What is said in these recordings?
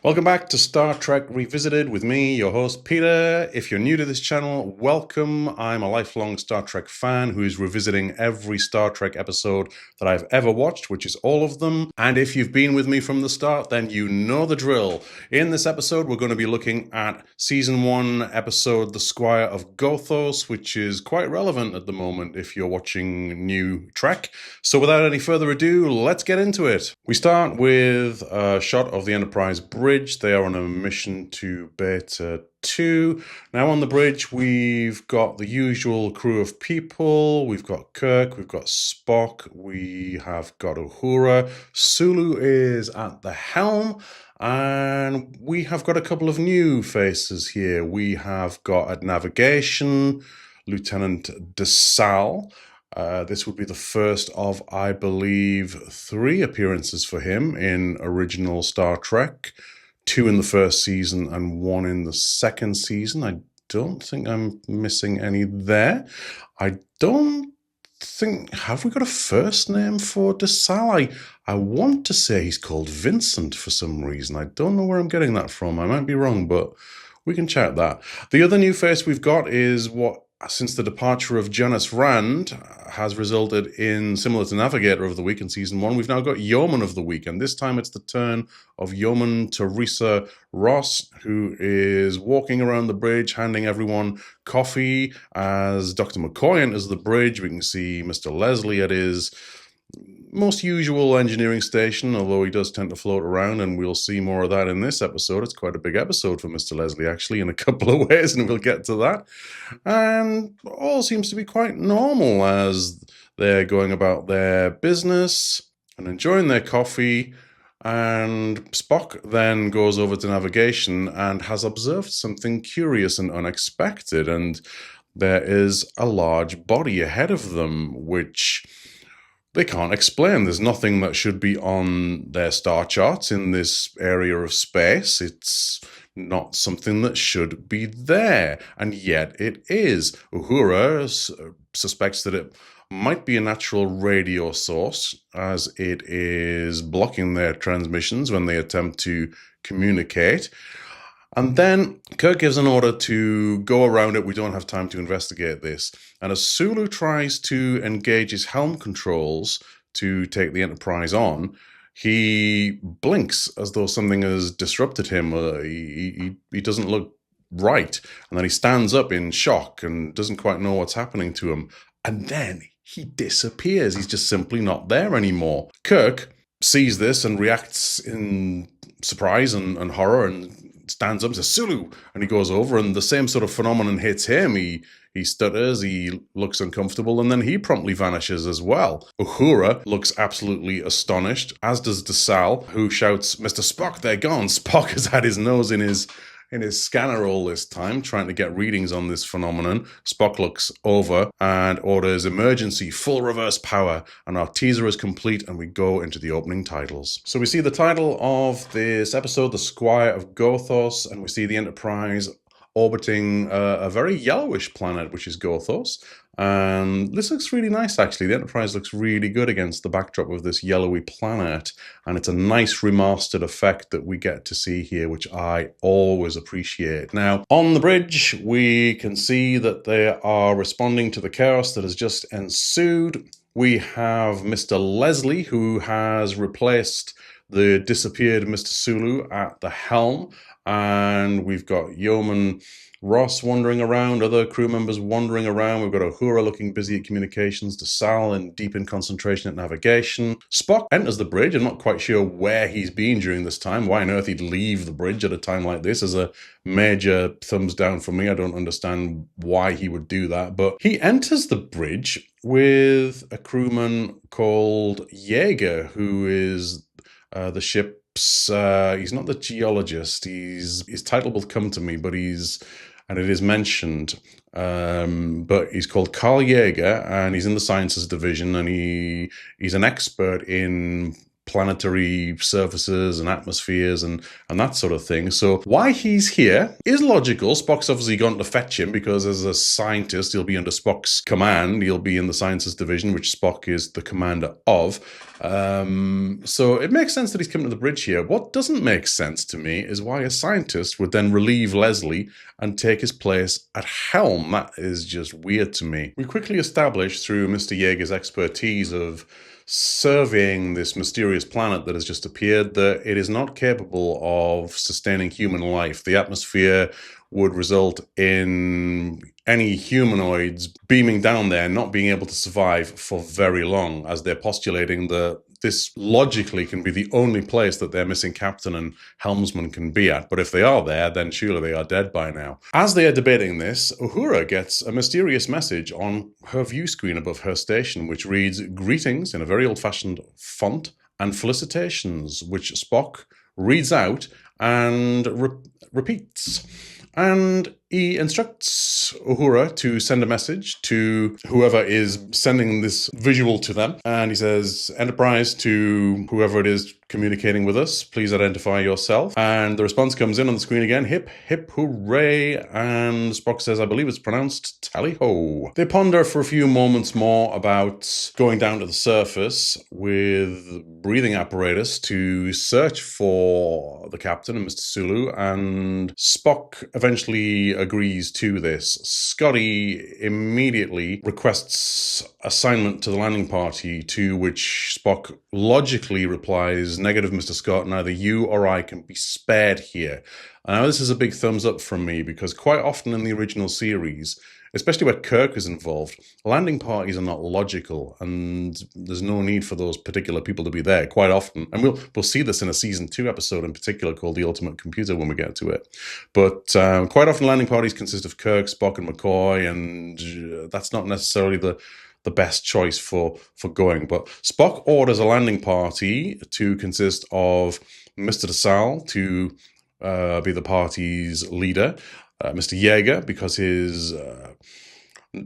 Welcome back to Star Trek Revisited with me, your host Peter. If you're new to this channel, welcome. I'm a lifelong Star Trek fan who's revisiting every Star Trek episode that I've ever watched, which is all of them. And if you've been with me from the start, then you know the drill. In this episode, we're going to be looking at Season 1 episode The Squire of Gothos, which is quite relevant at the moment if you're watching new Trek. So without any further ado, let's get into it. We start with a shot of the Enterprise bridge. They are on a mission to Beta 2. Now on the bridge, we've got the usual crew of people. We've got Kirk, we've got Spock, we have got Uhura. Sulu is at the helm. And we have got a couple of new faces here. We have got at navigation, Lieutenant DeSalle. This would be the first of, I believe, 3 appearances for him in original Star Trek. 2 in the first season and 1 in the second season. I don't think I'm missing any there. I don't think... Have we got a first name for DeSalle? I want to say he's called Vincent for some reason. I don't know where I'm getting that from. I might be wrong, but we can check that. The other new face we've got is what, since the departure of Janice Rand, has resulted in, similar to Navigator of the Week in Season 1, we've now got Yeoman of the Week, and this time it's the turn of Yeoman Teresa Ross, who is walking around the bridge, handing everyone coffee. As Dr. McCoy enters the bridge, we can see Mr. Leslie at his most usual engineering station, although he does tend to float around, and we'll see more of that in this episode. It's quite a big episode for Mr. Leslie, actually, in a couple of ways, and we'll get to that. And all seems to be quite normal as they're going about their business and enjoying their coffee. And Spock then goes over to navigation and has observed something curious and unexpected, and there is a large body ahead of them, which they can't explain. There's nothing that should be on their star charts in this area of space. It's not something that should be there, and yet it is. Uhura suspects that it might be a natural radio source, as it is blocking their transmissions when they attempt to communicate. And then Kirk gives an order to go around it. We don't have time to investigate this. And as Sulu tries to engage his helm controls to take the Enterprise on, he blinks as though something has disrupted him. He doesn't look right. And then he stands up in shock and doesn't quite know what's happening to him. And then he disappears. He's just simply not there anymore. Kirk sees this and reacts in surprise and horror and stands up and says, "Sulu!" And he goes over, and the same sort of phenomenon hits him. He stutters, he looks uncomfortable, and then he promptly vanishes as well. Uhura looks absolutely astonished, as does DeSalle, who shouts, "Mr. Spock, they're gone." Spock has had his nose in his scanner all this time, trying to get readings on this phenomenon. Spock looks over and orders emergency full reverse power, and our teaser is complete, and we go into the opening titles. So we see the title of this episode, The Squire of Gothos, and we see the Enterprise orbiting a very yellowish planet, which is Gothos. And this looks really nice, actually. The Enterprise looks really good against the backdrop of this yellowy planet. And it's a nice remastered effect that we get to see here, which I always appreciate. Now, on the bridge, we can see that they are responding to the chaos that has just ensued. We have Mr. Leslie, who has replaced the disappeared Mr. Sulu at the helm. And we've got Yeoman Ross wandering around, other crew members wandering around. We've got Uhura looking busy at communications, DeSalle and deep in concentration at navigation. Spock enters the bridge. I'm not quite sure where he's been during this time. Why on earth he'd leave the bridge at a time like this is a major thumbs down for me. I don't understand why he would do that. But he enters the bridge with a crewman called Jaeger, who is the ship. He's not the geologist. His title will come to me, but and it is mentioned. But he's called Carl Jaeger, and he's in the Sciences Division, and he's an expert in planetary surfaces and atmospheres and that sort of thing. So why he's here is logical. Spock's obviously gone to fetch him because as a scientist, he'll be under Spock's command. He'll be in the sciences division, which Spock is the commander of. So it makes sense that he's come to the bridge here. What doesn't make sense to me is why a scientist would then relieve Leslie and take his place at helm. That is just weird to me. We quickly establish through Mr. Yeager's expertise of surveying this mysterious planet that has just appeared that it is not capable of sustaining human life. The atmosphere would result in any humanoids beaming down there not being able to survive for very long, as they're postulating that this logically can be the only place that their missing captain and helmsman can be at. But if they are there, then surely they are dead by now. As they are debating this, Uhura gets a mysterious message on her view screen above her station, which reads, "Greetings," in a very old-fashioned font, and "felicitations," which Spock reads out and repeats. And he instructs Uhura to send a message to whoever is sending this visual to them. And he says, "Enterprise to whoever it is communicating with us, please identify yourself." And the response comes in on the screen again, "Hip, hip, hooray." And Spock says, "I believe it's pronounced tally-ho." They ponder for a few moments more about going down to the surface with breathing apparatus to search for the captain and Mr. Sulu, and Spock eventually agrees to this. Scotty immediately requests assignment to the landing party, to which Spock logically replies, "Negative, Mr. Scott, neither you or I can be spared here." Now, this is a big thumbs up from me, because quite often in the original series, especially where Kirk is involved, landing parties are not logical, and there's no need for those particular people to be there quite often. And we'll see this in a season 2 episode in particular called The Ultimate Computer when we get to it. But quite often landing parties consist of Kirk, Spock, and McCoy, and that's not necessarily the best choice for going. But Spock orders a landing party to consist of Mr. DeSalle to be the party's leader, Mr. Yeager, because his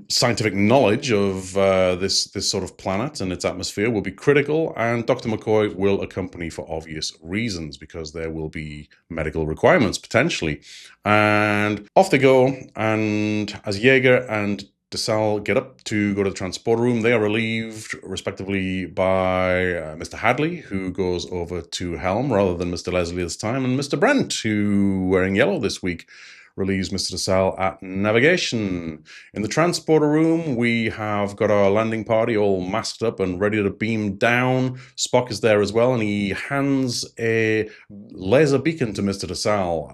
scientific knowledge of this sort of planet and its atmosphere will be critical, and Dr. McCoy will accompany for obvious reasons, because there will be medical requirements potentially. And off they go, and as Yeager and DeSalle get up to go to the transporter room, they are relieved respectively by Mr. Hadley, who goes over to helm rather than Mr. Leslie this time, and Mr. Brent, who, wearing yellow this week, relieves Mr. DeSalle at navigation. In the transporter room, we have got our landing party all masked up and ready to beam down. Spock is there as well, and he hands a laser beacon to Mr. DeSalle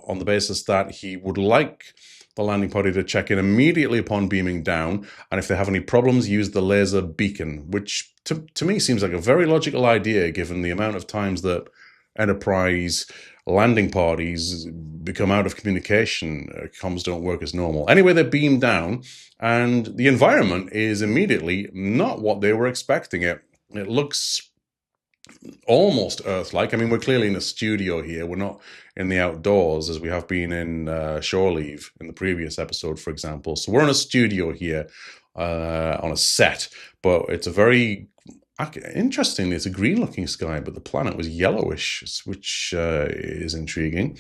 on the basis that he would like the landing party to check in immediately upon beaming down, and if they have any problems, use the laser beacon, which to me seems like a very logical idea given the amount of times that Enterprise landing parties become out of communication. Comms don't work as normal. Anyway, they beam down, and the environment is immediately not what they were expecting it. It looks almost Earth-like. I mean, we're clearly in a studio here. We're not in the outdoors as we have been in Shore Leave in the previous episode, for example. So we're in a studio here on a set, but it's a very... Interestingly, it's a green-looking sky, but the planet was yellowish, which is intriguing.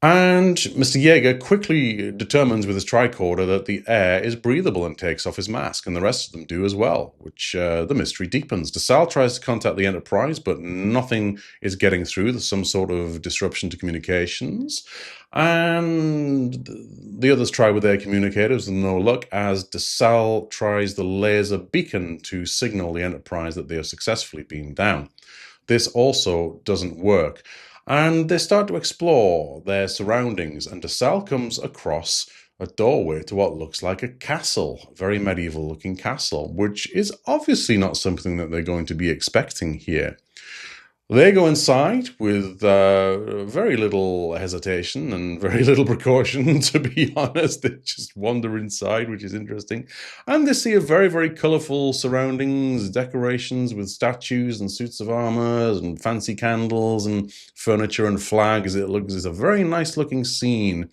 And Mr. Yeager quickly determines with his tricorder that the air is breathable and takes off his mask, and the rest of them do as well, which the mystery deepens. DeSalle tries to contact the Enterprise, but nothing is getting through. There's some sort of disruption to communications. And the others try with their communicators with no luck, as DeSalle tries the laser beacon to signal the Enterprise that they are successfully beamed down. This also doesn't work. And they start to explore their surroundings, and DeSalle comes across a doorway to what looks like a castle, a very medieval-looking castle, which is obviously not something that they're going to be expecting here. They go inside with very little hesitation and very little precaution, to be honest. They just wander inside, which is interesting. And they see a very, very colourful surroundings, decorations with statues and suits of armour and fancy candles and furniture and flags. It's a very nice-looking scene.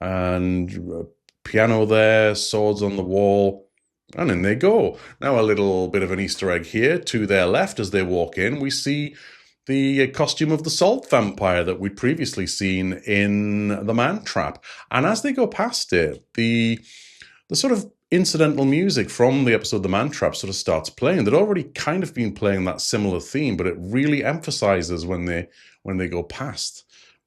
And piano there, swords on the wall. And in they go. Now, a little bit of an Easter egg here. To their left, as they walk in, we see the costume of the salt vampire that we'd previously seen in The Man Trap. And as they go past it, the sort of incidental music from the episode The Man Trap sort of starts playing. They'd already kind of been playing that similar theme, but it really emphasizes when they go past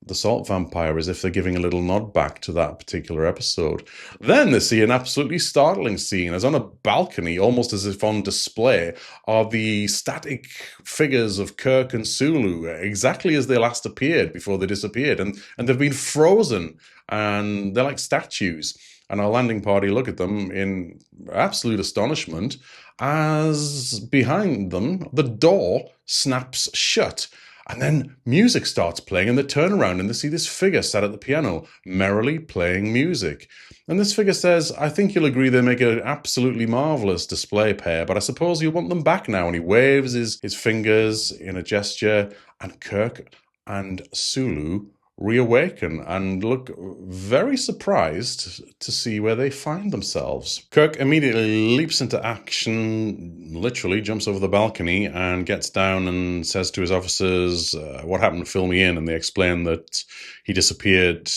the salt vampire, as if they're giving a little nod back to that particular episode. Then they see an absolutely startling scene, as on a balcony, almost as if on display, are the static figures of Kirk and Sulu, exactly as they last appeared before they disappeared. And they've been frozen, and they're like statues. And our landing party look at them in absolute astonishment, as behind them, the door snaps shut. And then music starts playing, and they turn around and they see this figure sat at the piano, merrily playing music. And this figure says, "I think you'll agree they make an absolutely marvellous display pair, but I suppose you'll want them back now." And he waves his fingers in a gesture, and Kirk and Sulu reawaken and look very surprised to see where they find themselves. Kirk immediately leaps into action, literally jumps over the balcony and gets down and says to his officers, "What happened? Fill me in." And they explain that he disappeared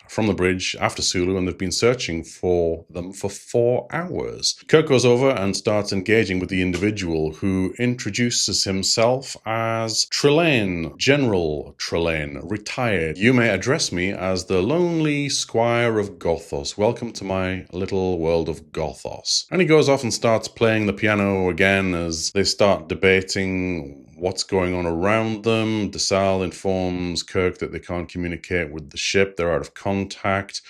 from the bridge after Sulu, and they've been searching for them for 4 hours. Kirk goes over and starts engaging with the individual, who introduces himself as Trelane, General Trelane, retired. "You may address me as the lonely Squire of Gothos. Welcome to my little world of Gothos." And he goes off and starts playing the piano again as they start debating what's going on around them. DeSalle informs Kirk that they can't communicate with the ship. They're out of contact.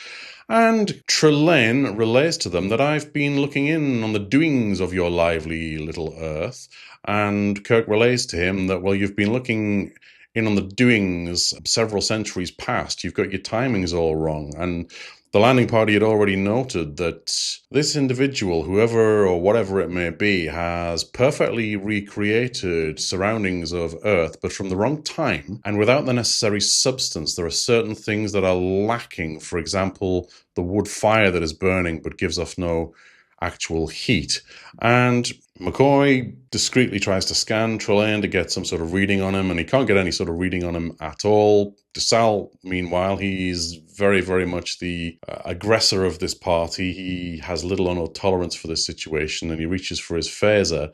And Trelane relays to them that "I've been looking in on the doings of your lively little Earth." And Kirk relays to him that, "Well, you've been looking in on the doings several centuries past. You've got your timings all wrong." And the landing party had already noted that this individual, whoever or whatever it may be, has perfectly recreated surroundings of Earth, but from the wrong time and without the necessary substance. There are certain things that are lacking. For example, the wood fire that is burning but gives off no actual heat. And McCoy discreetly tries to scan Trelane to get some sort of reading on him, and he can't get any sort of reading on him at all. DeSalle, meanwhile, he's very, very much the aggressor of this party. He has little or no tolerance for this situation, and he reaches for his phaser.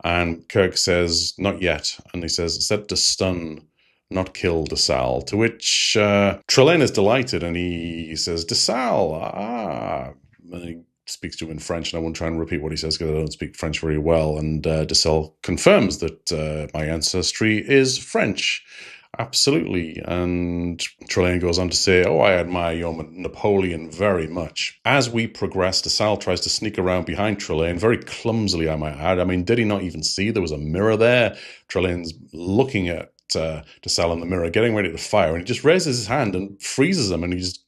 And Kirk says, "Not yet." And he says, "Set to stun, not kill DeSalle." To which Trelane is delighted, and he says, "DeSalle, And he speaks to him in French, and I won't try and repeat what he says because I don't speak French very well. And DeSalle confirms that my ancestry is French. Absolutely. And Trelane goes on to say, "Oh, I admire your Napoleon very much." As we progress, DeSalle tries to sneak around behind Trelane, very clumsily, I might add. I mean, did he not even see there was a mirror there? Trelane's looking at DeSalle in the mirror, getting ready to fire, and he just raises his hand and freezes him, and he just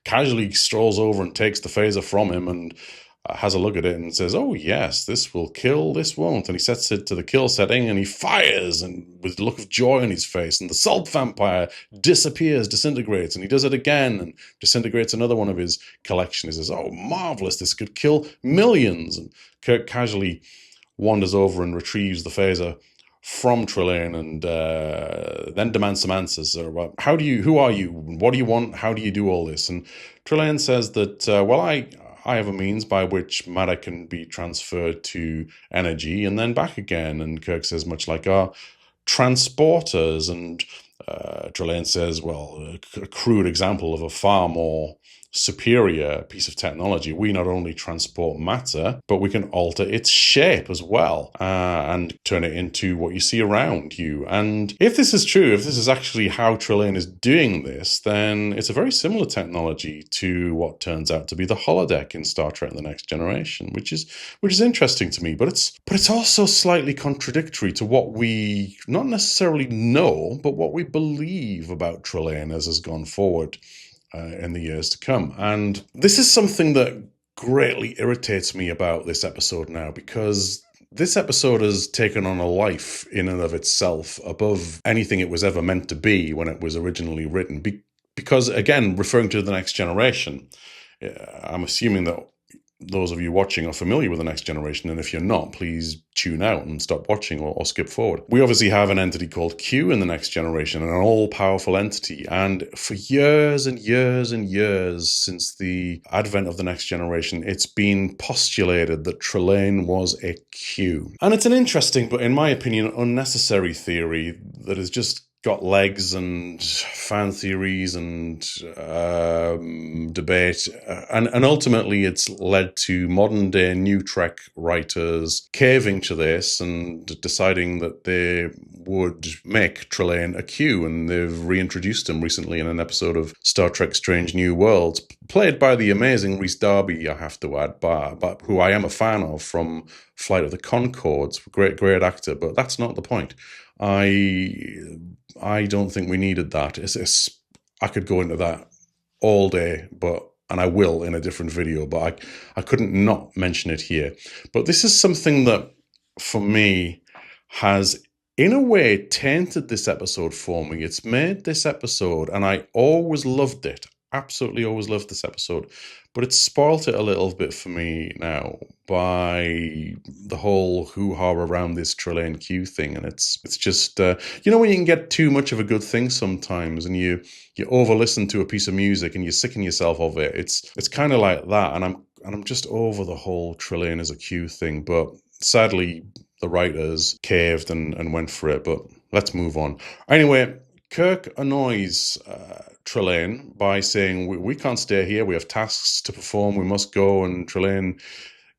casually strolls over and takes the phaser from him and has a look at it and says, "Oh yes, this will kill, this won't." And he sets it to the kill setting and he fires, and with a look of joy on his face, and the salt vampire disappears, disintegrates, and he does it again and disintegrates another one of his collection. He says, "Oh, marvelous, this could kill millions." And Kirk casually wanders over and retrieves the phaser from Trelane, and then demands some answers. Who are you? What do you want? How do you do all this? And Trelane says that, "Well, I have a means by which matter can be transferred to energy and then back again." And Kirk says, "Much like our transporters." And Trelane says, "Well, a crude example of a far more superior piece of technology. We not only transport matter, but we can alter its shape as well, and turn it into what you see around you." And if this is true, if this is actually how Trelane is doing this, then it's a very similar technology to what turns out to be the holodeck in Star Trek: The Next Generation, which is interesting to me. But it's also slightly contradictory to what we not necessarily know, but what we believe about Trelane as has gone forward in the years to come. And this is something that greatly irritates me about this episode now, because this episode has taken on a life in and of itself above anything it was ever meant to be when it was originally written. Because, again, referring to The Next Generation, I'm assuming that those of you watching are familiar with the Next Generation, and if you're not, please tune out and stop watching or skip forward. We obviously have an entity called Q in the Next Generation, an all-powerful entity, and for years and years and years since the advent of the Next Generation, it's been postulated that Trelane was a Q. And it's an interesting, but in my opinion, unnecessary theory that has just got legs and fan theories and debate, and ultimately it's led to modern day New Trek writers caving to this and deciding that they would make Trelane a Q, and they've reintroduced him recently in an episode of Star Trek Strange New Worlds, played by the amazing Rhys Darby, I have to add, but who I am a fan of from Flight of the Conchords. Great actor, but that's not the point. I don't think we needed that. I could go into that all day, and I will in a different video, but I couldn't not mention it here. But this is something that, for me, has in a way tainted this episode for me. It's made this episode, and I always loved it, absolutely always loved this episode, but it's spoilt it a little bit for me now by the whole hoo-ha around this Trelane Q thing. And it's just, when you can get too much of a good thing sometimes, and you over-listen to a piece of music and you sicken yourself of it. It's kind of like that, and I'm just over the whole Trelane as a Q thing. But sadly, the writers caved and went for it. But let's move on. Anyway, Kirk annoys Trelane by saying, we can't stay here, we have tasks to perform, we must go. And Trelane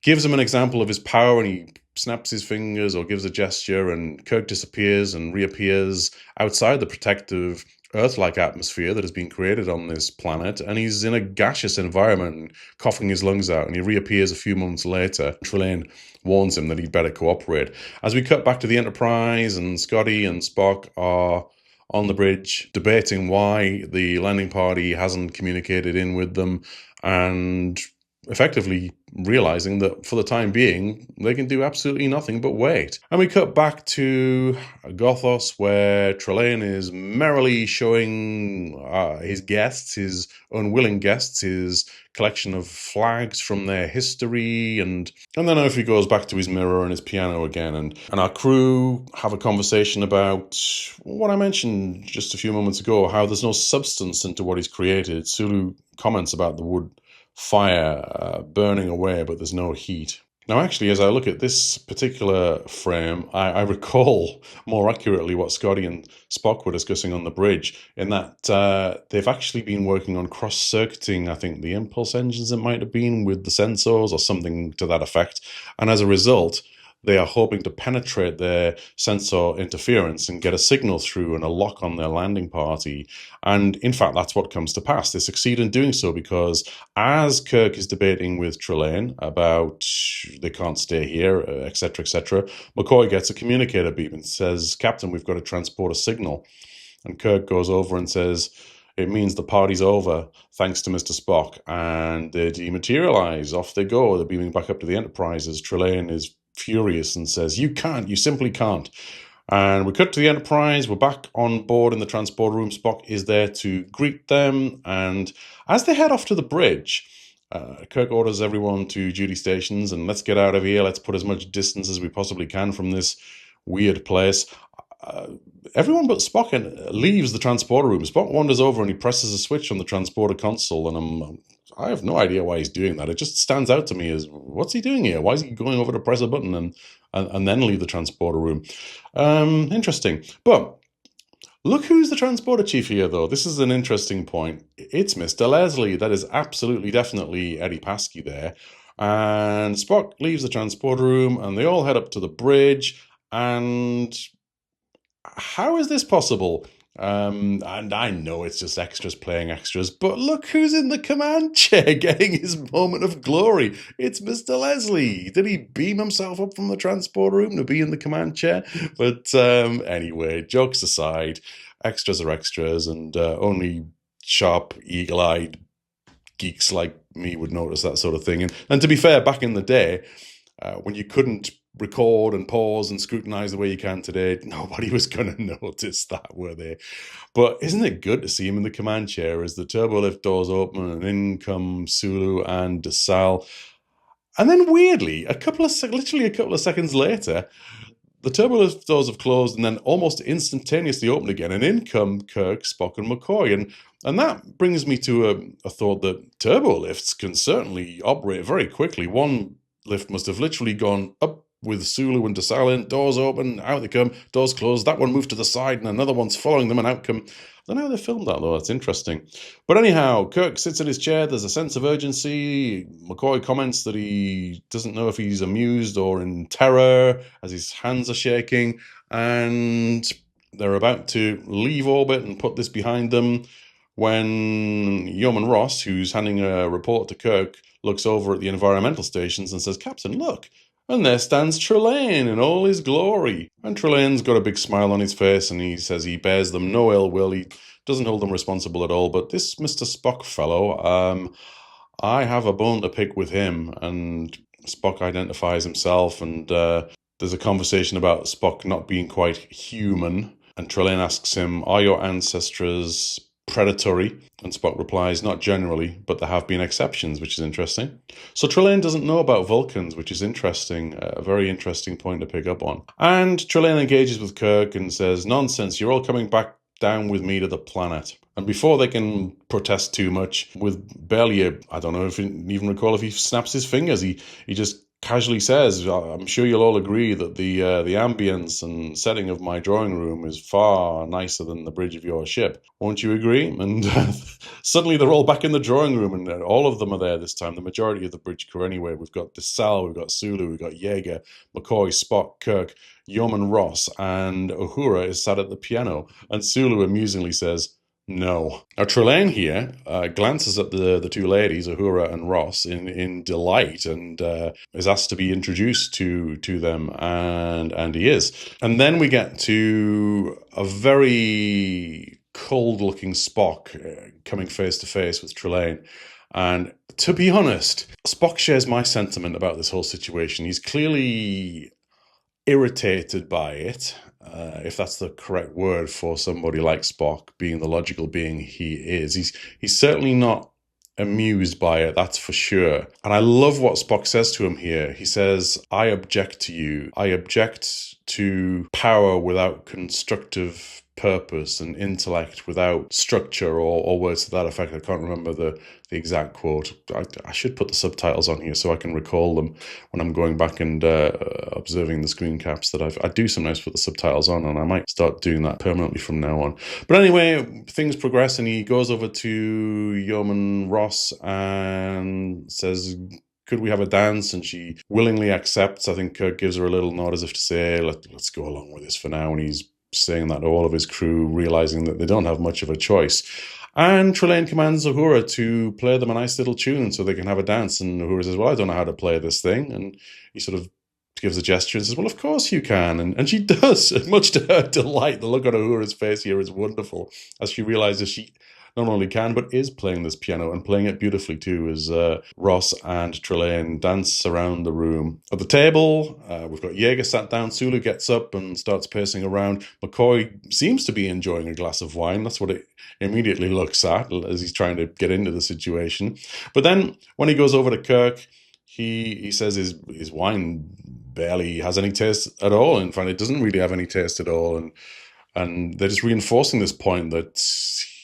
gives him an example of his power, and he snaps his fingers or gives a gesture, and Kirk disappears and reappears outside the protective Earth-like atmosphere that has been created on this planet, and he's in a gaseous environment, coughing his lungs out, and he reappears a few months later. Trelane warns him that he'd better cooperate. As we cut back to the Enterprise, and Scotty and Spock are on the bridge debating why the landing party hasn't communicated in with them, and effectively realizing that for the time being, they can do absolutely nothing but wait. And we cut back to Gothos, where Trelane is merrily showing his guests, his unwilling guests, his collection of flags from their history, and then off he goes back to his mirror and his piano again, and our crew have a conversation about what I mentioned just a few moments ago, how there's no substance into what he's created. Sulu comments about the wood fire burning away, but there's no heat. Now, actually, as I look at this particular frame, I recall more accurately what Scotty and Spock were discussing on the bridge, in that they've actually been working on cross-circuiting, I think, the impulse engines, it might have been, with the sensors or something to that effect. And as a result, they are hoping to penetrate their sensor interference and get a signal through and a lock on their landing party. And in fact, that's what comes to pass. They succeed in doing so, because as Kirk is debating with Trelane about they can't stay here, etc., McCoy gets a communicator beep and says, "Captain, we've got to transport a signal." And Kirk goes over and says, "It means the party's over, thanks to Mr. Spock." And they dematerialize. Off they go. They're beaming back up to the Enterprise as Trelane is furious and says, "You can't, you simply can't." And we cut to the Enterprise. We're back on board in the transporter room. Spock is there to greet them. And as they head off to the bridge, Kirk orders everyone to duty stations and let's get out of here. Let's put as much distance as we possibly can from this weird place. Everyone but Spock leaves the transporter room. Spock wanders over and he presses a switch on the transporter console, and I have no idea why he's doing that. It just stands out to me as, what's he doing here? Why is he going over to press a button and then leave the transporter room? Interesting. But look who's the transporter chief here, though. This is an interesting point. It's Mr. Leslie. That is absolutely, definitely Eddie Paskey there. And Spock leaves the transporter room and they all head up to the bridge. And how is this possible? And I know it's just extras playing extras, but look who's in the command chair getting his moment of glory. It's Mr. Leslie. Did he beam himself up from the transporter room to be in the command chair? But anyway, jokes aside, extras are extras, and only sharp, eagle-eyed geeks like me would notice that sort of thing. And to be fair, back in the day, when you couldn't record and pause and scrutinize the way you can today, nobody was going to notice that, were they? But isn't it good to see him in the command chair as the turbo lift doors open and in come Sulu and DeSalle? And then weirdly, literally a couple of seconds later, the turbolift doors have closed and then almost instantaneously open again, and in come Kirk, Spock, and McCoy. And that brings me to a thought that turbolifts can certainly operate very quickly. One lift must have literally gone up with Sulu and silent, doors open, out they come, doors closed, that one moved to the side, and another one's following them, and out come. I don't know how they filmed that, though. That's interesting. But anyhow, Kirk sits in his chair. There's a sense of urgency. McCoy comments that he doesn't know if he's amused or in terror as his hands are shaking. And they're about to leave orbit and put this behind them when Yeoman Ross, who's handing a report to Kirk, looks over at the environmental stations and says, "Captain, look. And there stands Trelane in all his glory." And Trelane's got a big smile on his face, and he says he bears them no ill will. He doesn't hold them responsible at all. But this Mr. Spock fellow, I have a bone to pick with him. And Spock identifies himself, and there's a conversation about Spock not being quite human. And Trelane asks him, "Are your ancestors predatory?" And Spock replies, "Not generally, but there have been exceptions," which is interesting. So Trelane doesn't know about Vulcans, which is interesting, a very interesting point to pick up on. And Trelane engages with Kirk and says, "Nonsense, you're all coming back down with me to the planet." And before they can protest too much, with barely I don't know if you even recall if he snaps his fingers, he just casually says, "I'm sure you'll all agree that the ambience and setting of my drawing room is far nicer than the bridge of your ship. Won't you agree?" And suddenly they're all back in the drawing room, and all of them are there this time. The majority of the bridge crew anyway. We've got DeSalle, we've got Sulu, we've got Yeager, McCoy, Spock, Kirk, Yeoman Ross, and Uhura is sat at the piano. And Sulu amusingly says, "No." Now Trelane here glances at the two ladies, Uhura and Ross, in delight, and is asked to be introduced to them, and he is. And then we get to a very cold-looking Spock coming face to face with Trelane. And to be honest, Spock shares my sentiment about this whole situation. He's clearly irritated by it, if that's the correct word for somebody like Spock, being the logical being he is. He's certainly not amused by it, that's for sure. And I love what Spock says to him here. He says, "I object to you. I object to power without constructive purpose and intellect without structure," or words to that effect. I can't remember the exact quote. I should put the subtitles on here so I can recall them when I'm going back and observing the screen caps that I do sometimes put the subtitles on, and I might start doing that permanently from now on. But anyway, things progress, and he goes over to Yeoman Ross and says, "Could we have a dance?" And she willingly accepts. I think Kirk gives her a little nod as if to say, let's go along with this for now. And he's saying that to all of his crew, realizing that they don't have much of a choice. And Trelane commands Uhura to play them a nice little tune so they can have a dance. And Uhura says, "Well, I don't know how to play this thing." And he sort of gives a gesture and says, "Well, of course you can." And she does, much to her delight. The look on Uhura's face here is wonderful as she realizes she not only can, but is playing this piano, and playing it beautifully too, as Ross and Trelane dance around the room. At the table, we've got Yeager sat down. Sulu gets up and starts pacing around. McCoy seems to be enjoying a glass of wine. That's what it immediately looks at as he's trying to get into the situation. But then when he goes over to Kirk, he says his wine barely has any taste at all. In fact, it doesn't really have any taste at all. And they're just reinforcing this point that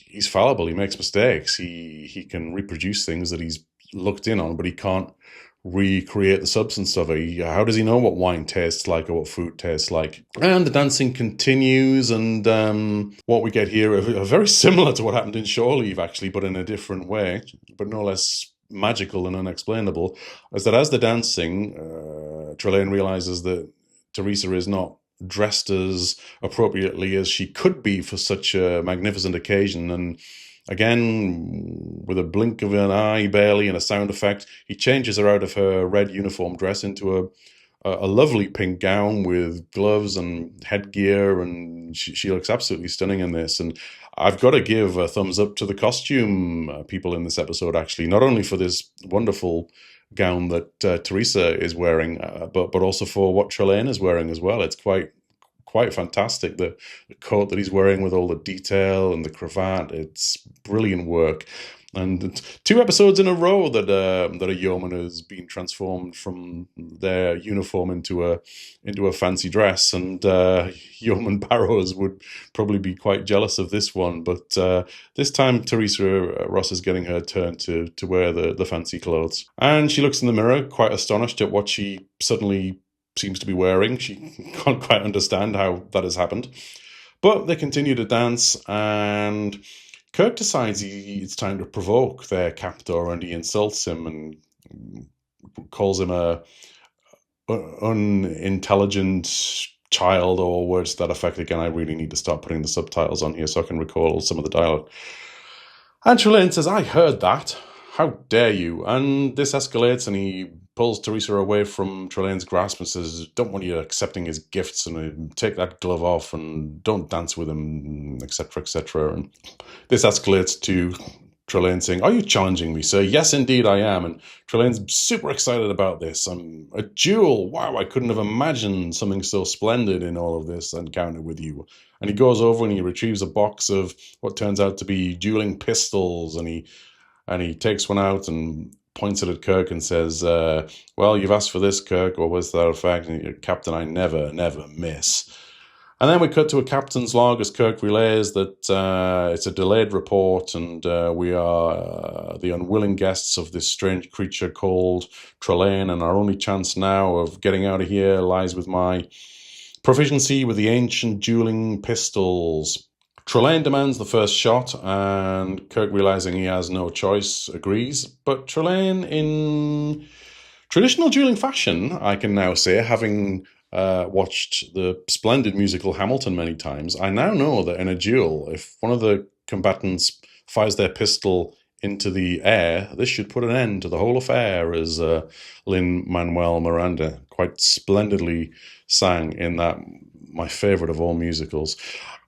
he's fallible. He makes mistakes. He can reproduce things that he's looked in on, but he can't recreate the substance of it. How does he know what wine tastes like or what food tastes like? And the dancing continues, and what we get here are very similar to what happened in Shore Leave, actually, but in a different way, but no less magical and unexplainable, is that as they're dancing, Trelane realizes that Teresa is not dressed as appropriately as she could be for such a magnificent occasion. And again, with a blink of an eye barely and a sound effect, he changes her out of her red uniform dress into a lovely pink gown with gloves and headgear, and she looks absolutely stunning in this. And I've got to give a thumbs up to the costume people in this episode, actually, not only for this wonderful gown that Teresa is wearing, but also for what Trelane is wearing as well. It's quite quite fantastic. The coat that he's wearing with all the detail and the cravat, it's brilliant work. And it's 2 episodes in a row that a yeoman has been transformed from their uniform into a fancy dress, and Yeoman Barrows would probably be quite jealous of this one. But this time, Teresa Ross is getting her turn to wear the fancy clothes, and she looks in the mirror, quite astonished at what she suddenly seems to be wearing. She can't quite understand how that has happened, but they continue to dance, and Kirk decides it's time to provoke their captor, and he insults him and calls him a unintelligent child, or words to that effect. Again, I really need to start putting the subtitles on here so I can recall some of the dialogue. And Trelane says, "I heard that. How dare you?" And this escalates, and he pulls Teresa away from Trelane's grasp and says, "Don't want you accepting his gifts, and take that glove off, and don't dance with him, etc., etc." And this escalates to Trelane saying, "Are you challenging me, sir?" "Yes, indeed I am." And Trelane's super excited about this. "A duel. Wow, I couldn't have imagined something so splendid in all of this encounter with you." And he goes over and he retrieves a box of what turns out to be dueling pistols, and he takes one out and points it at Kirk and says, "Well, you've asked for this, Kirk," or was that a fact? And "Captain, I never miss." And then we cut to a captain's log as Kirk relays that it's a delayed report, and we are the unwilling guests of this strange creature called Trelane, and our only chance now of getting out of here lies with my proficiency with the ancient dueling pistols. Trelane demands the first shot, and Kirk, realizing he has no choice, agrees. But Trelane, in traditional dueling fashion, I can now say, having watched the splendid musical Hamilton many times, I now know that in a duel, if one of the combatants fires their pistol into the air, this should put an end to the whole affair, as Lin-Manuel Miranda quite splendidly sang in that, my favorite of all musicals.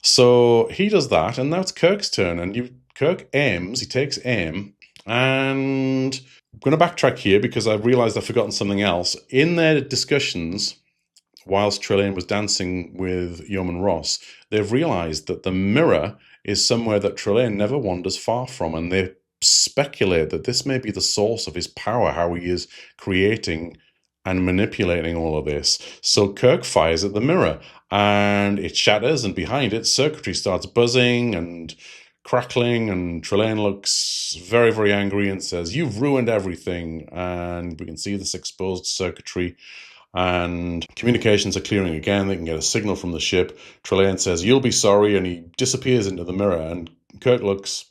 So he does that, and now it's Kirk's turn, and Kirk aims, he takes aim, and I'm going to backtrack here because I've realized I've forgotten something else. In their discussions, whilst Trelane was dancing with Yeoman Ross, they've realized that the mirror is somewhere that Trelane never wanders far from, and they speculate that this may be the source of his power, how he is creating and manipulating all of this. So Kirk fires at the mirror, and it shatters, and behind it, circuitry starts buzzing and crackling, and Trelane looks very, very angry and says, "You've ruined everything." And we can see this exposed circuitry, and communications are clearing again. They can get a signal from the ship. Trelane says, "You'll be sorry," and he disappears into the mirror, and Kirk looks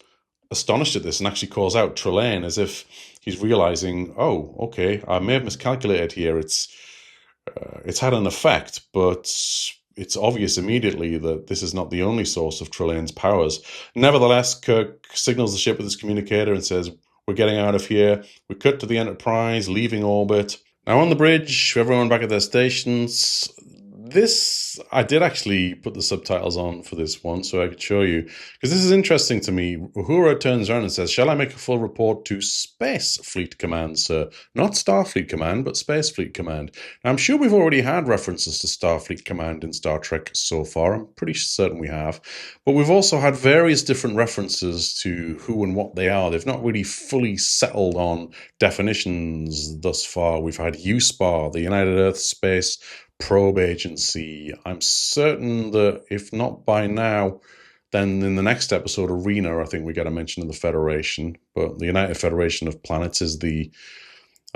astonished at this and actually calls out Trelane as if he's realizing, "Oh, okay, I may have miscalculated here. It's had an effect, but it's obvious immediately that this is not the only source of Trelane's powers." Nevertheless, Kirk signals the ship with his communicator and says, "We're getting out of here." We cut to the Enterprise leaving orbit. Now on the bridge, everyone back at their stations. This, I did actually put the subtitles on for this one so I could show you, because this is interesting to me. Uhura turns around and says, "Shall I make a full report to Space Fleet Command, sir?" Not Starfleet Command, but Space Fleet Command. Now, I'm sure we've already had references to Starfleet Command in Star Trek so far. I'm pretty certain we have. But we've also had various different references to who and what they are. They've not really fully settled on definitions thus far. We've had USPAR, the United Earth Space Probe Agency. I'm certain that if not by now, then in the next episode, Arena, I think we get a mention of the Federation. But the United Federation of Planets is the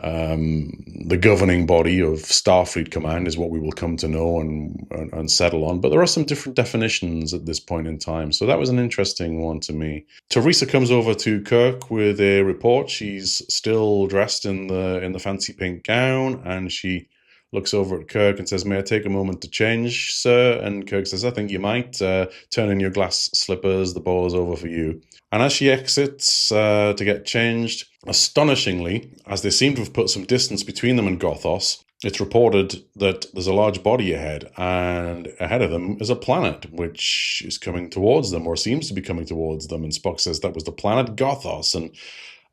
governing body of Starfleet Command, is what we will come to know and settle on. But there are some different definitions at this point in time. So that was an interesting one to me. Teresa comes over to Kirk with a report. She's still dressed in the fancy pink gown, and she looks over at Kirk and says, "May I take a moment to change, sir?" And Kirk says, "I think you might. Turn in your glass slippers. The ball is over for you." And as she exits to get changed, astonishingly, as they seem to have put some distance between them and Gothos, it's reported that there's a large body ahead, and ahead of them is a planet which is coming towards them, or seems to be coming towards them. And Spock says that was the planet Gothos, and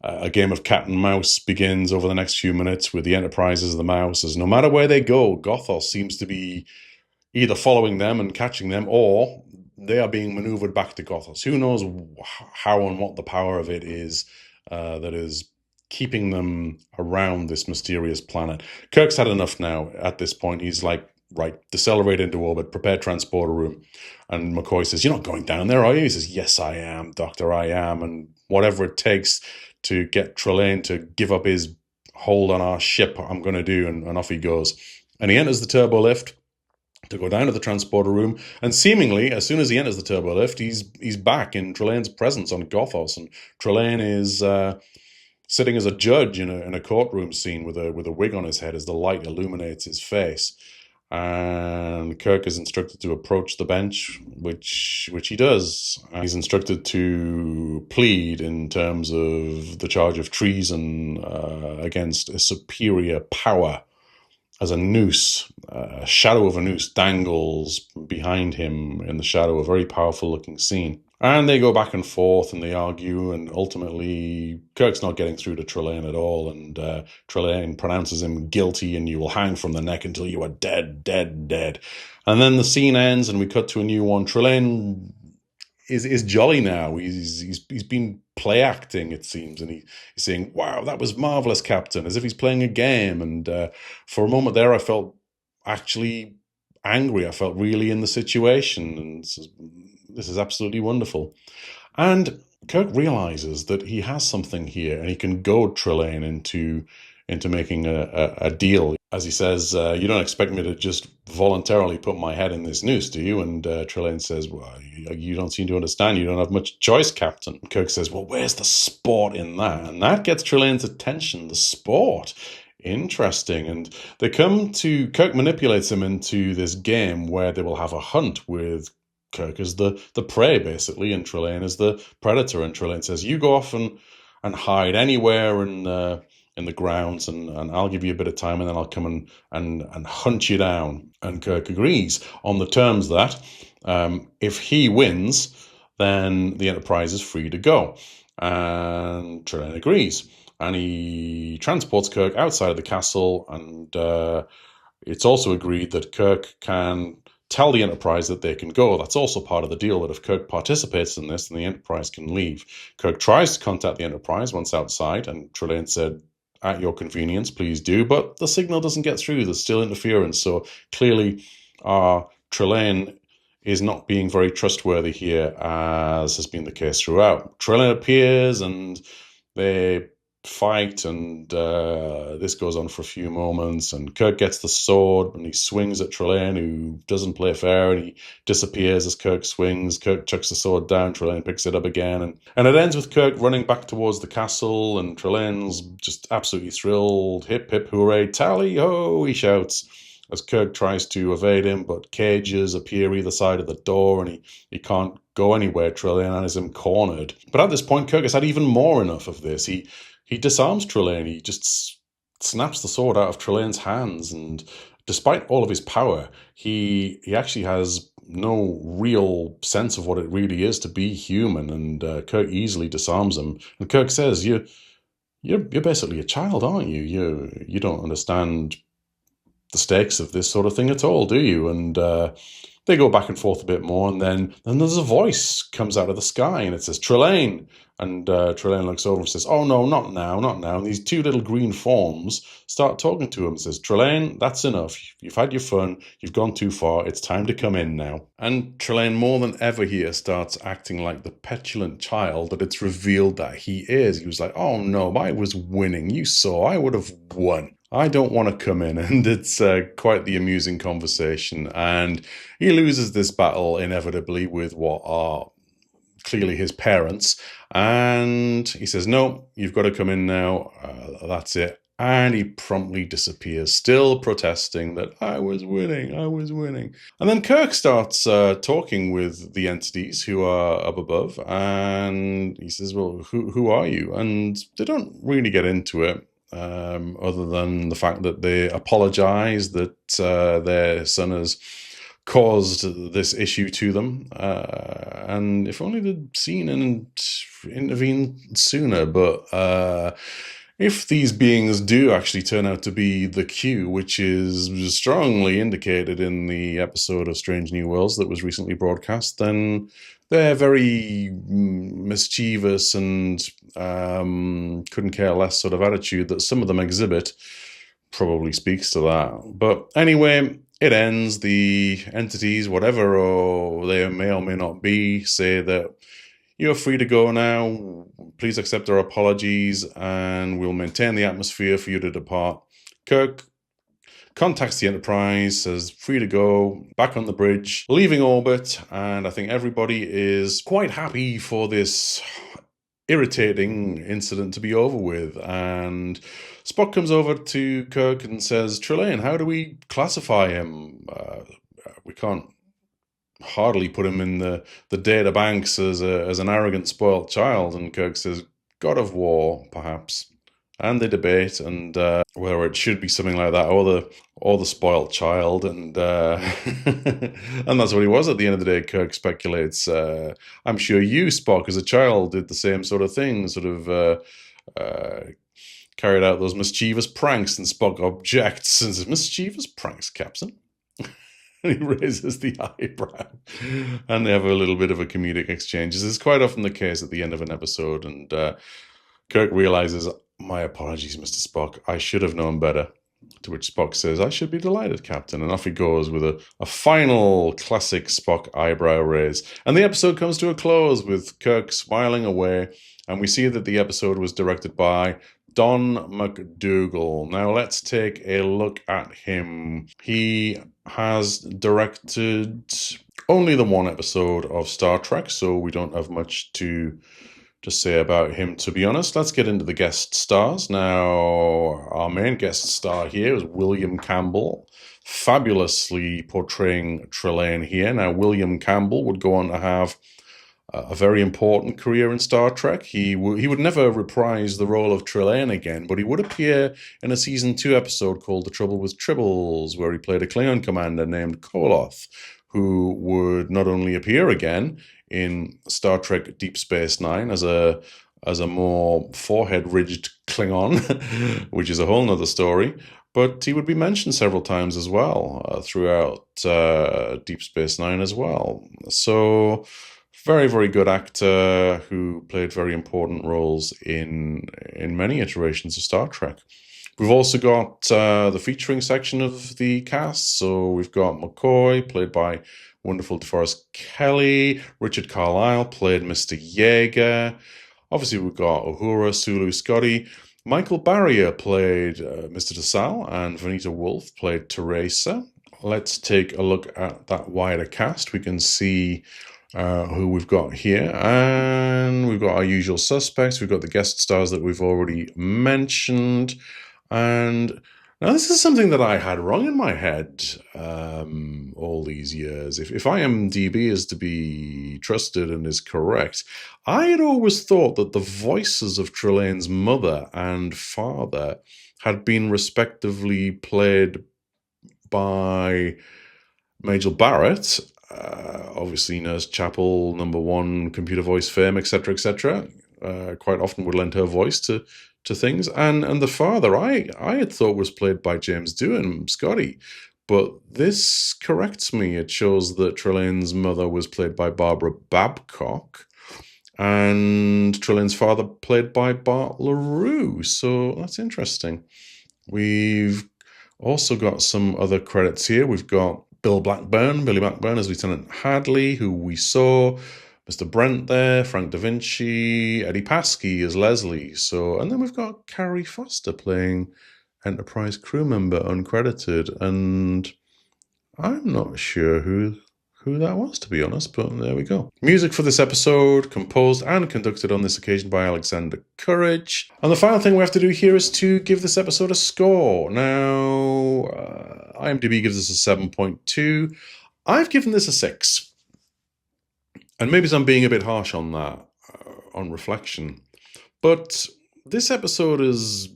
a game of cat and mouse begins over the next few minutes with the Enterprise as the mouse, as no matter where they go, Gothos seems to be either following them and catching them, or they are being maneuvered back to Gothos. Who knows how and what the power of it is that is keeping them around this mysterious planet. Kirk's had enough now at this point. He's like, right, decelerate into orbit, prepare transporter room. And McCoy says, you're not going down there, are you? He says, yes, I am, Doctor, I am. And whatever it takes to get Trelane to give up his hold on our ship, I'm going to do. And off he goes. And he enters the turbo lift to go down to the transporter room, and seemingly, as soon as he enters the turbo lift, he's back in Trelane's presence on Gothos, and Trelane is sitting as a judge in a courtroom scene with a wig on his head as the light illuminates his face. And Kirk is instructed to approach the bench, which he does. He's instructed to plead in terms of the charge of treason against a superior power, as a noose, a shadow of a noose dangles behind him in the shadow, a very powerful looking scene. And they go back and forth and they argue, and ultimately Kirk's not getting through to Trelane at all, and Trelane pronounces him guilty, and you will hang from the neck until you are dead, dead, dead. And then the scene ends and we cut to a new one. Trelane is jolly now. He's been play acting, it seems, and he's saying, wow, that was marvelous, Captain, as if he's playing a game. And for a moment there I felt actually angry. I felt really in the situation, and this is absolutely wonderful. And Kirk realizes that he has something here, and he can goad Trelane into making a deal. As he says, you don't expect me to just voluntarily put my head in this noose, do you? And Trelane says, well, you don't seem to understand. You don't have much choice, Captain. Kirk says, well, where's the sport in that? And that gets Trelane's attention, the sport. Interesting. And Kirk manipulates him into this game where they will have a hunt with Kirk as the prey, basically, and Trelane as the predator. And Trelane says, you go off and hide anywhere in the grounds, and I'll give you a bit of time, and then I'll come and hunt you down. And Kirk agrees on the terms that if he wins, then the Enterprise is free to go. And Trelane agrees. And he transports Kirk outside of the castle, and it's also agreed that Kirk can tell the Enterprise that they can go. That's also part of the deal, that if Kirk participates in this, then the Enterprise can leave. Kirk tries to contact the Enterprise once outside, and Trelane said, at your convenience, please do, but the signal doesn't get through. There's still interference, so clearly Trelane is not being very trustworthy here, as has been the case throughout. Trelane appears, and they fight, and this goes on for a few moments, and Kirk gets the sword and he swings at Trelane, who doesn't play fair, and he disappears as Kirk swings. Kirk chucks the sword down, Trelane picks it up again, and it ends with Kirk running back towards the castle, and Trelane's just absolutely thrilled. Hip hip hooray, tally ho, he shouts as Kirk tries to evade him, but cages appear either side of the door, and he can't go anywhere. Trelane has him cornered. But at this point, Kirk has had even more enough of this. He disarms Trelane. He just snaps the sword out of Trelane's hands, and despite all of his power, he actually has no real sense of what it really is to be human, and Kirk easily disarms him. And Kirk says, you're basically a child, aren't you? You don't understand the stakes of this sort of thing at all, do you? And they go back and forth a bit more, and then there's a voice comes out of the sky, and it says, Trelane. And Trelane looks over and says, oh, no, not now, not now. And these two little green forms start talking to him and says, Trelane, that's enough. You've had your fun. You've gone too far. It's time to come in now. And Trelane, more than ever here, starts acting like the petulant child that it's revealed that he is. He was like, oh, no, I was winning. You saw, I would have won. I don't want to come in. And it's quite the amusing conversation. And he loses this battle inevitably with what are clearly his parents. And he says, no, you've got to come in now. That's it. And he promptly disappears, still protesting that I was winning, I was winning. And then Kirk starts talking with the entities who are up above. And he says, well, who are you? And they don't really get into it. Other than the fact that they apologize that their son has caused this issue to them, and if only they'd seen and intervened sooner. But If these beings do actually turn out to be the Q, which is strongly indicated in the episode of Strange New Worlds that was recently broadcast, then they're very mischievous and couldn't care less sort of attitude that some of them exhibit probably speaks to that. But anyway, it ends. The entities, whatever or they may or may not be, say that you're free to go now. Please accept our apologies, and we'll maintain the atmosphere for you to depart. Kirk contacts the Enterprise, says free to go, back on the bridge, leaving orbit, and I think everybody is quite happy for this irritating incident to be over with. And Spock comes over to Kirk and says, Trelane, how do we classify him? We can't hardly put him in the data banks as an arrogant, spoiled child. And Kirk says, God of War, perhaps. And they debate, and whether it should be something like that or the spoiled child, and and that's what he was at the end of the day. Kirk speculates, I'm sure you, Spock, as a child, did the same sort of thing, sort of carried out those mischievous pranks. And Spock objects and says, mischievous pranks, Captain? And he raises the eyebrow, and they have a little bit of a comedic exchange. This is quite often the case at the end of an episode, and Kirk realizes, my apologies, Mr. Spock. I should have known better. To which Spock says, I should be delighted, Captain. And off he goes with a final classic Spock eyebrow raise. And the episode comes to a close with Kirk smiling away. And we see that the episode was directed by Don McDougall. Now let's take a look at him. He has directed only the one episode of Star Trek, so we don't have much to say about him, to be honest. Let's get into the guest stars. Now, our main guest star here is William Campbell, fabulously portraying Trelane here. Now, William Campbell would go on to have a very important career in Star Trek. He would never reprise the role of Trelane again, but he would appear in a season 2 episode called The Trouble with Tribbles, where he played a Klingon commander named Koloth, who would not only appear again in Star Trek Deep Space Nine as a more forehead-ridged Klingon, which is a whole nother story, but he would be mentioned several times as well throughout Deep Space Nine as well. So, very, very good actor who played very important roles in many iterations of Star Trek. We've also got the featuring section of the cast. So we've got McCoy, played by wonderful DeForest Kelly. Richard Carlisle played Mr. Yeager. Obviously, we've got Uhura, Sulu, Scotty. Michael Barrier played Mr. DeSalle, and Vanita Wolf played Teresa. Let's take a look at that wider cast. We can see who we've got here, and we've got our usual suspects. We've got the guest stars that we've already mentioned. And now this is something that I had wrong in my head all these years. If IMDb is to be trusted and is correct, I had always thought that the voices of Trelane's mother and father had been respectively played by Majel Barrett, obviously Nurse Chapel, #1 computer voice fame, etc., etc. Quite often would lend her voice to things, and the father I had thought was played by James Doohan, Scotty, but this corrects me. It shows that Trelane's mother was played by Barbara Babcock, and Trelane's father played by Bart LaRue. So that's interesting. We've also got some other credits here. We've got Billy Blackburn as Lieutenant Hadley, who we saw. Mr. Brent there, Frank Da Vinci, Eddie Paskey as Leslie. So, and then we've got Carrie Foster playing Enterprise crew member, uncredited, and I'm not sure who that was, to be honest, but there we go. Music for this episode, composed and conducted on this occasion by Alexander Courage. And the final thing we have to do here is to give this episode a score. Now, IMDb gives us a 7.2. I've given this a 6. And maybe I'm being a bit harsh on that, on reflection. But this episode has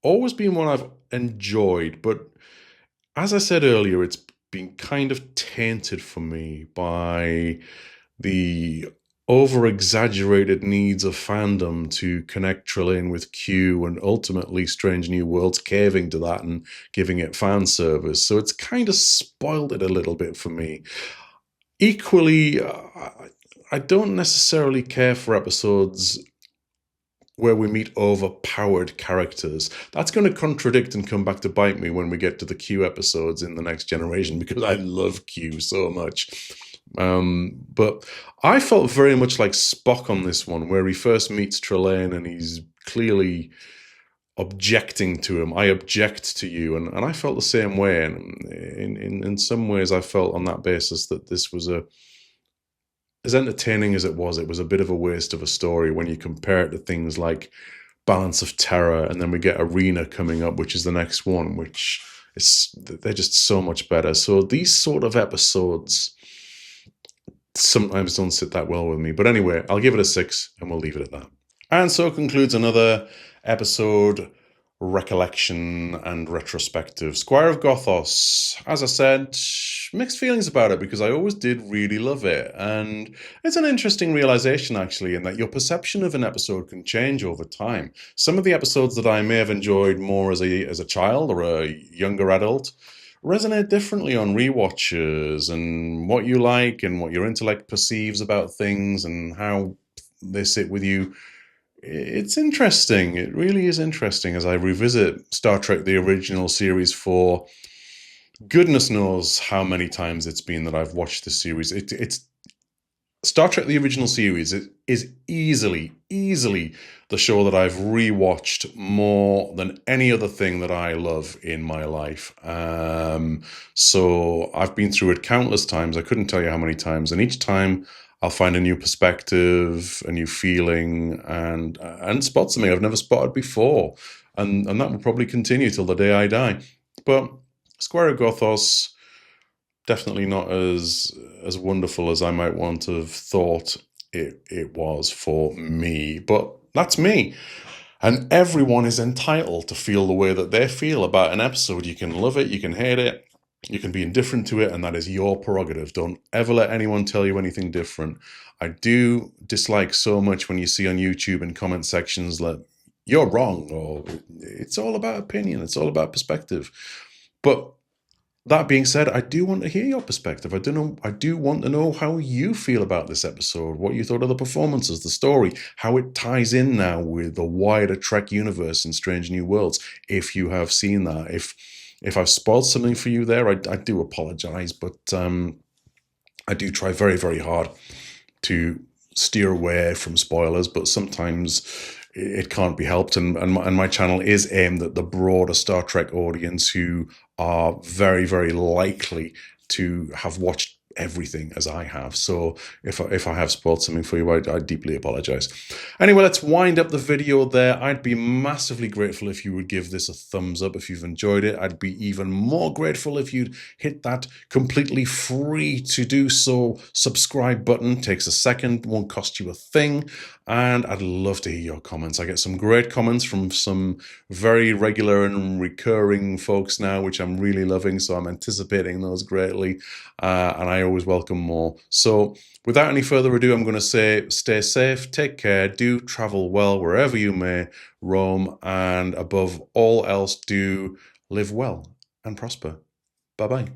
always been one I've enjoyed. But as I said earlier, it's been kind of tainted for me by the over-exaggerated needs of fandom to connect Trelane with Q, and ultimately Strange New Worlds caving to that and giving it fan service. So it's kind of spoiled it a little bit for me. Equally, I don't necessarily care for episodes where we meet overpowered characters. That's going to contradict and come back to bite me when we get to the Q episodes in the next generation, because I love Q so much. But I felt very much like Spock on this one, where he first meets Trelane and he's clearly objecting to him. I object to you, and I felt the same way. And in some ways, I felt on that basis that this was as entertaining as it was a bit of a waste of a story when you compare it to things like Balance of Terror, and then we get Arena coming up, which is the next one, which they're just so much better. So these sort of episodes sometimes don't sit that well with me. But anyway, I'll give it a 6 and we'll leave it at that. And so concludes another episode, recollection and retrospective. Squire of Gothos. As I said, mixed feelings about it, because I always did really love it. And it's an interesting realization, actually, in that your perception of an episode can change over time. Some of the episodes that I may have enjoyed more as a child or a younger adult resonate differently on rewatches, and what you like and what your intellect perceives about things and how they sit with you. It's interesting. It really is interesting as I revisit Star Trek, the original series, for goodness knows how many times it's been that I've watched this series. It's Star Trek, the original series, is easily the show that I've rewatched more than any other thing that I love in my life. So I've been through it countless times. I couldn't tell you how many times. And each time I'll find a new perspective, a new feeling, and spot something I've never spotted before. And that will probably continue till the day I die. But Squire of Gothos, definitely not as wonderful as I might want to have thought it was for me. But that's me. And everyone is entitled to feel the way that they feel about an episode. You can love it, you can hate it, you can be indifferent to it, and that is your prerogative. Don't ever let anyone tell you anything different. I do dislike so much when you see on YouTube in comment sections that you're wrong, or it's all about opinion, it's all about perspective. But that being said, I do want to hear your perspective. I do want to know how you feel about this episode, what you thought of the performances, the story, how it ties in now with the wider Trek universe in Strange New Worlds, if you have seen that. If I've spoiled something for you there, I do apologize, but I do try very, very hard to steer away from spoilers, but sometimes it can't be helped, and my channel is aimed at the broader Star Trek audience, who are very, very likely to have watched everything as I have. So if I have spoiled something for you, I deeply apologize. Anyway, let's wind up the video there. I'd be massively grateful if you would give this a thumbs up if you've enjoyed it. I'd be even more grateful if you'd hit that completely free to do so subscribe button. Takes a second, won't cost you a thing. And I'd love to hear your comments. I get some great comments from some very regular and recurring folks now, which I'm really loving. So I'm anticipating those greatly. And I always welcome more. So without any further ado, I'm going to say stay safe, take care, do travel well wherever you may roam, and above all else, do live well and prosper. Bye-bye.